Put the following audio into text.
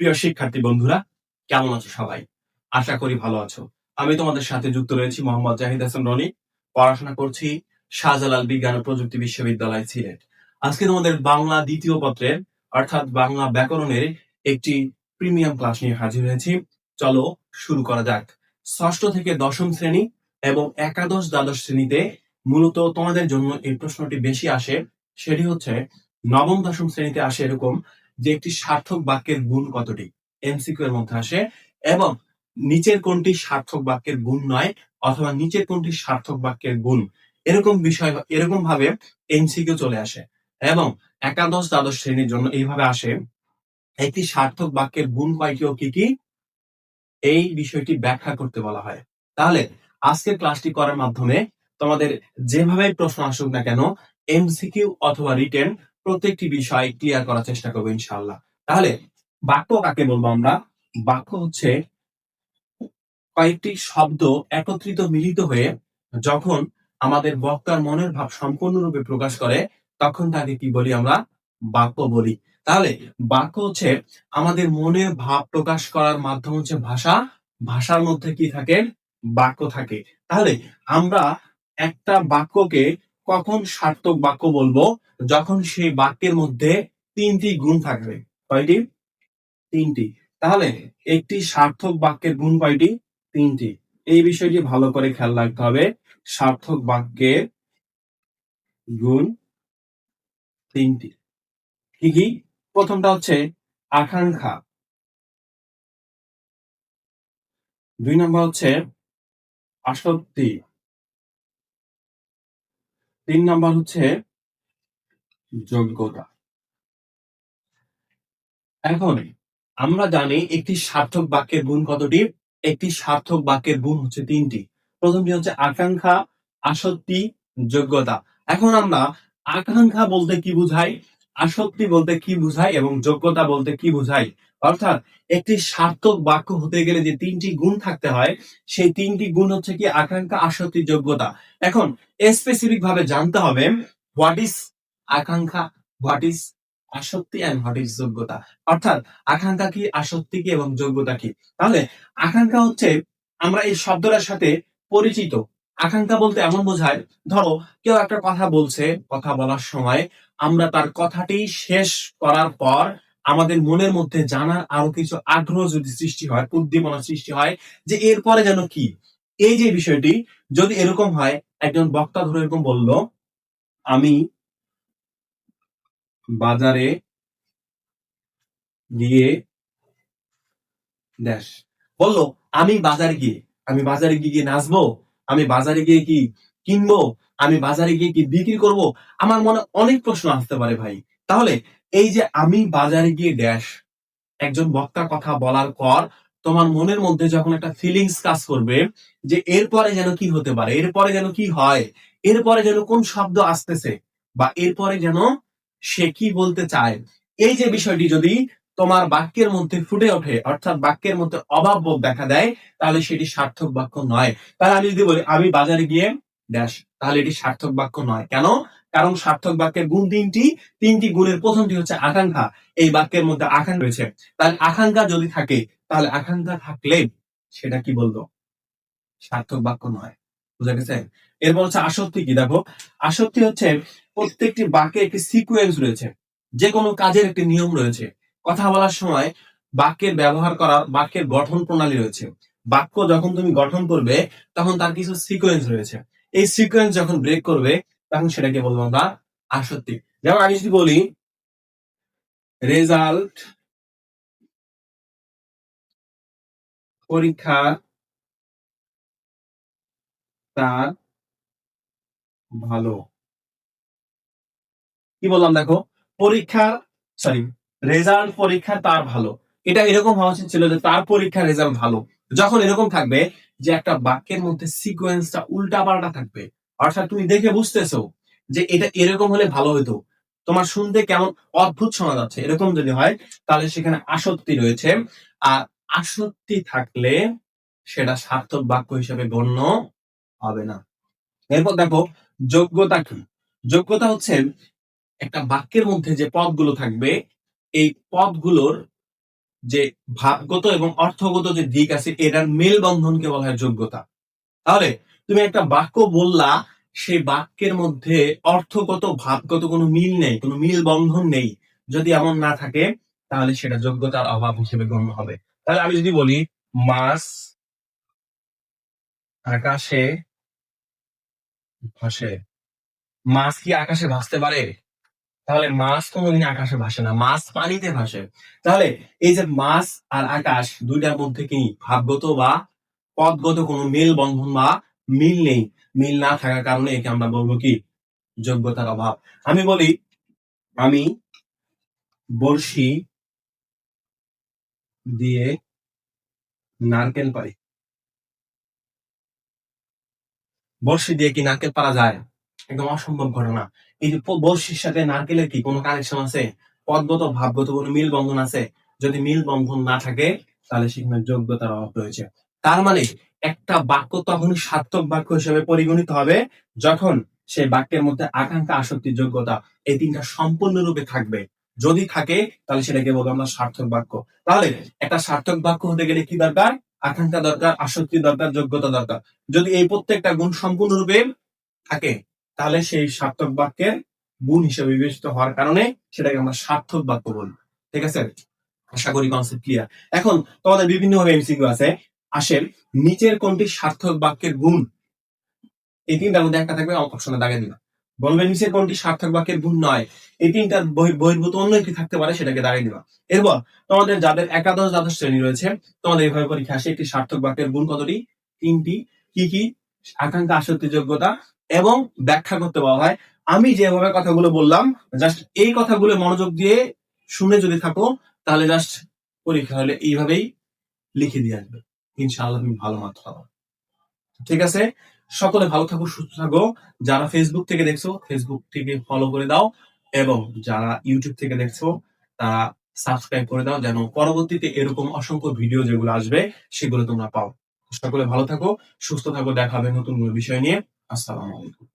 প্রিয় শিক্ষার্থী বন্ধুরা, কেমন আছো সবাই? আশা করি ভালো আছো। আমি তোমাদের সাথে যুক্ত রয়েছি মোহাম্মদ জাহিদ হাসান রনি। পড়াশোনা করছি শাহজালাল বিজ্ঞান ও প্রযুক্তি বিশ্ববিদ্যালয় সিলেট। আজকে তোমাদের বাংলা দ্বিতীয় পত্রের অর্থাৎ বাংলা ব্যাকরণের একটি প্রিমিয়াম ক্লাস নিয়ে হাজির হয়েছি। চলো শুরু করা যাক। ষষ্ঠ থেকে দশম শ্রেণী এবং একাদশ দ্বাদশ শ্রেণীতে মূলত তোমাদের জন্য এই প্রশ্নটি বেশি আসে। সেটি হচ্ছে নবম দশম শ্রেণীতে আসে এরকম যে একটি সার্থক বাক্যের গুণ কতটি, এমসিকিউ এর মধ্যে আসে। এবং নিচের কোনটি সার্থক বাক্যের গুণ নয় অথবা নিচের কোনটি সার্থক বাক্যের গুণ, এরকম বিষয় এরকম ভাবে এমসিকিউ চলে আসে। এবং একাদশ দ্বাদশ শ্রেণীর জন্য এইভাবে আসে একটি সার্থক বাক্যের গুণ কয়টি ও কি কি, এই বিষয়টি ব্যাখ্যা করতে বলা হয়। তাহলে আজকের ক্লাসটি করার মাধ্যমে তোমাদের যেভাবে প্রশ্ন আসুক না কেন, এমসিকিউ অথবা রিটেন প্রত্যেকটি বিষয় ক্লিয়ার করার চেষ্টা করবো ইনশাআল্লাহ। তাহলে বাক্য কাকে বলবো আমরা? বাক্য হচ্ছে কয়েকটি শব্দ একত্রিত মিলিত হয়ে যখন আমাদের বক্তার মনের ভাব সম্পূর্ণরূপে প্রকাশ করে, তখন তাকে কি বলি আমরা? বাক্য বলি। তাহলে বাক্য হচ্ছে আমাদের মনের ভাব প্রকাশ করার মাধ্যম হচ্ছে ভাষা। ভাষার মধ্যে কি থাকে? বাক্য থাকে। তাহলে আমরা একটা বাক্যকে কখন সার্থক বাক্য বলবো? যখন সেই বাক্যের মধ্যে তিনটি গুণ থাকবে। কয়টি? তিনটি। তাহলে একটি সার্থক বাক্যের গুণ কয়টি? তিনটি। এই বিষয়টি ভালো করে খেয়াল রাখতে হবে। সার্থক বাক্যের গুণ তিনটি। কি কি? প্রথমটা হচ্ছে আকাঙ্ক্ষা, 2 নম্বর হচ্ছে আসক্তি, 3 নম্বর হচ্ছে যোগ্যতা। এখন আমরা জানি একটি সার্থক বাক্যের গুণ কতটি? একটি সার্থক বাক্যের গুণ হচ্ছে তিনটি। প্রথমটি হচ্ছে আকাঙ্ক্ষা, আসক্তি, যোগ্যতা। এখন আমরা আকাঙ্ক্ষা বলতে কি বুঝাই, আসক্তি বলতে কি বুঝাই এবং যোগ্যতা বলতে কি বুঝাই, অর্থাৎ একটি সার্থক বাক্য হতে গেলে যে তিনটি গুণ থাকতে হয়, সেই তিনটি গুণ হচ্ছে কি আকাঙ্ক্ষা, আসক্তি, যোগ্যতা। এখন স্পেসিফিক ভাবে জানতে হবে হোয়াট ইজ আকাঙ্ক্ষা, হোয়াট ইজ আসক্তি এন্ড হোয়াট ইজ যোগ্যতা। অর্থাৎ আকাঙ্ক্ষা কি, আসক্তি কি এবং যোগ্যতা কি। তাহলে আকাঙ্ক্ষা হচ্ছে আমরা এই শব্দটার সাথে পরিচিত। আকাঙ্ক্ষা বলতে এমন বোঝায়, ধরো কেউ একটা কথা বলছে, কথা বলার সময় আমরা তার কথাটি শেষ করার পর আমাদের মনের মধ্যে জানার আরো কিছু আগ্রহ যদি সৃষ্টি হয়, উদ্দীপনা সৃষ্টি হয় যে এরপরে যেন কি। এই যে বিষয়টি যদি এরকম হয়, একজন বক্তা ধরে এরকম বলল, আমি বাজারে গিয়ে ড্যাশ বললো, আমি বাজারে গিয়ে, আমি বাজারে গিয়ে কি নাচবো, আমি বাজারে গিয়ে কি কিনবো, আমি বাজারে গিয়ে কি বিক্রি করব। আমার মনে অনেক প্রশ্ন আসতে পারে ভাই। তাহলে এই যে আমি বাজারে গিয়ে ড্যাশ, একজন বক্তা কথা বলার পর তোমার মনের মধ্যে যখন একটা ফিলিংস কাজ করবে যে এরপরে যেন কি হতে পারে, এরপরে যেন কি হয়, এরপরে যেন কোন শব্দ আসতেছে, বা এরপরে যেন সে কি বলতে চায়, এই যে বিষয়টি যদি তোমার বাক্যের মধ্যে ফুটে ওঠে, অর্থাৎ বাক্যের মধ্যে অভাববোধ দেখা দেয়, তাহলে সেটি সার্থক বাক্য নয়। তাহলে আমি যদি বলি আমি বাজারে গিয়ে ড্যাশ, তাহলে এটি সার্থক বাক্য নয়। কেন? কারণ সার্থক বাক্যের গুণ তিনটি। তিনটি গুণের প্রথমটি হচ্ছে আকাঙ্ক্ষা। এই বাক্যের মধ্যে আকাঙ্ক্ষা রয়েছে। তাহলে আকাঙ্ক্ষা যদি থাকে, তাহলে আকাঙ্ক্ষা থাকলে সেটা কি বলবো? সার্থক বাক্য নয়। বুঝা গেছে? এরপর হচ্ছে আসক্তি কি? দেখো, আসক্তি হচ্ছে প্রত্যেকটি বাক্যে একটি সিকোয়েন্স রয়েছে, যে কোনো কাজের একটি নিয়ম রয়েছে। কথা বলার সময় বাক্যের ব্যবহার করার, বাক্যের গঠন প্রণালী রয়েছে। বাক্য যখন তুমি গঠন করবে তখন তার কিছু সিকোয়েন্স রয়েছে। এই সিকোয়েন্স যখন ব্রেক করবে তখন সেটাকে বলবো আমরা আসক্তি। যেমন আমি যদি বলি রেজাল্ট পরীক্ষা তার ভালো, কি বললাম দেখো, পরীক্ষা, সরি, রেজাল্ট পরীক্ষা তার ভালো। এটা এরকম হওয়া উচিত ছিল যে তার পরীক্ষা রেজাল্ট ভালো। যখন এরকম থাকবে যে একটা বাক্যের মধ্যে সিকোয়েন্সটা উল্টা পাল্টা থাকবে, অর্থাৎ তুমি দেখে বুঝতেছো যে এটা এরকম হলে ভালো হতো, তোমার শুনতে কেমন অদ্ভুত শোনা যাচ্ছে, এরকম যদি হয় তাহলে সেখানে আসক্তি রয়েছে। আর আসক্তি থাকলে সেটা সার্থক বাক্য হিসেবে গণ্য হবে না। এরপর দেখো যোগ্যতা কি। যোগ্যতা হচ্ছে একটা বাক্যের মধ্যে যে পদগুলো থাকবে, এই পদগুলোর যে ভাবগত এবং অর্থগত যে দিক আছে এটার মেলবন্ধনকে বলা হয় যোগ্যতা। তাহলে তুমি একটা বাক্য বললা, সেই বাক্যের মধ্যে অর্থগত ভাবগত কোনো মিল নেই, কোনো মিল বন্ধন নেই। যদি এমন না থাকে তাহলে সেটা যোগ্যতার অভাব হিসেবে গণ্য হবে। তাহলে আমি যদি বলি মাছ আকাশে ভাসে, মাছ কি আকাশে ভাসতে পারে? তাহলে মাছ কোনোদিন আকাশে ভাসে না, মাছ পানিতে ভাসে। তাহলে এই যে মাছ আর আকাশ দুইটার মধ্যে কি ভাবগত বা পদগত কোনো মেল বন্ধন বা মিল নেই। মিল না থাকার কারণে একে আমরা বলবো কি যোগ্যতার অভাব। আমি বলি আমি বড়শি দিয়ে নারকেল পারি। বড়শি দিয়ে কি নারকেল পারা যায়? একদম অসম্ভব ঘটনা। এই যে বড়শির সাথে নারকেলের কি কোনো কানেকশন আছে? পদগত ভাবগত কোনো মিল বন্ধন আছে? যদি মিল বন্ধন না থাকে তাহলে সেখানে যোগ্যতার অভাব রয়েছে। তার মানে একটা বাক্য তখনই সার্থক বাক্য হিসেবে পরিগণিত হবে যখন সেই বাক্যের মধ্যে আকাঙ্ক্ষা, আসক্তি, যোগ্যতা এই তিনটা সম্পূর্ণরূপে থাকবে। যদি থাকে তাহলে সেটাকে বলবো আমরা সার্থক বাক্য। তাহলে একটা সার্থক বাক্য হতে গেলে কি দরকার? আকাঙ্ক্ষা দরকার, আসক্তি দরকার, যোগ্যতা দরকার। যদি এই প্রত্যেকটা গুণ সম্পূর্ণরূপে থাকে তাহলে সেই সার্থক বাক্যের গুণ হিসেবে বিবেচিত হওয়ার কারণে সেটাকে আমরা সার্থক বাক্য বলি। ঠিক আছে? আশা করি কনসেপ্ট ক্লিয়ার। এখন তোমাদের বিভিন্ন ভাবে এমসিকিউ আছে। আসেন, নিচের কোনটি সার্থক বাক্যের গুণ? এই তিনটার মধ্যে একটা থাকবে, অপশনে দাগে দিবা। বলবে নিচের কোনটি সার্থক বাক্যের গুণ নয়। এই তিনটার বহির্ভূত অন্য একটি থাকতে পারে, সেটাকে দাগে দিবা। এরপর তোমাদের যাদের একাদশ দ্বাদশ শ্রেণী রয়েছে, তোমাদের এইভাবে পরীক্ষা আসে একটি সার্থক বাক্যের গুণ কতটি? তিনটি। কি কি? আকাঙ্ক্ষা, আসক্তি, যোগ্যতা এবং ব্যাখ্যা করতে বলা হয়। আমি যেভাবে কথাগুলো বললাম জাস্ট এই কথাগুলো মনোযোগ দিয়ে শুনে যদি থাকো তাহলে জাস্ট পরীক্ষা হলে এইভাবেই লিখে দিয়ে আসবে। ইনশাআল্লাহ তুমি ভালো মার্ক পাবো। ঠিক আছে? সকলে ভালো থাকো, সুস্থ থাকো। যারা ফেসবুক থেকে দেখছো ফেসবুক থেকে ফলো করে দাও এবং যারা ইউটিউব থেকে দেখছো তারা সাবস্ক্রাইব করে দাও যেন পরবর্তীতে এরকম অসংখ্য ভিডিও যেগুলো আসবে সেগুলো তোমরা পাও। সকলে ভালো থাকো, সুস্থ থাকো। দেখা হবে নতুন কোনো বিষয় নিয়ে। আসসালামু আলাইকুম।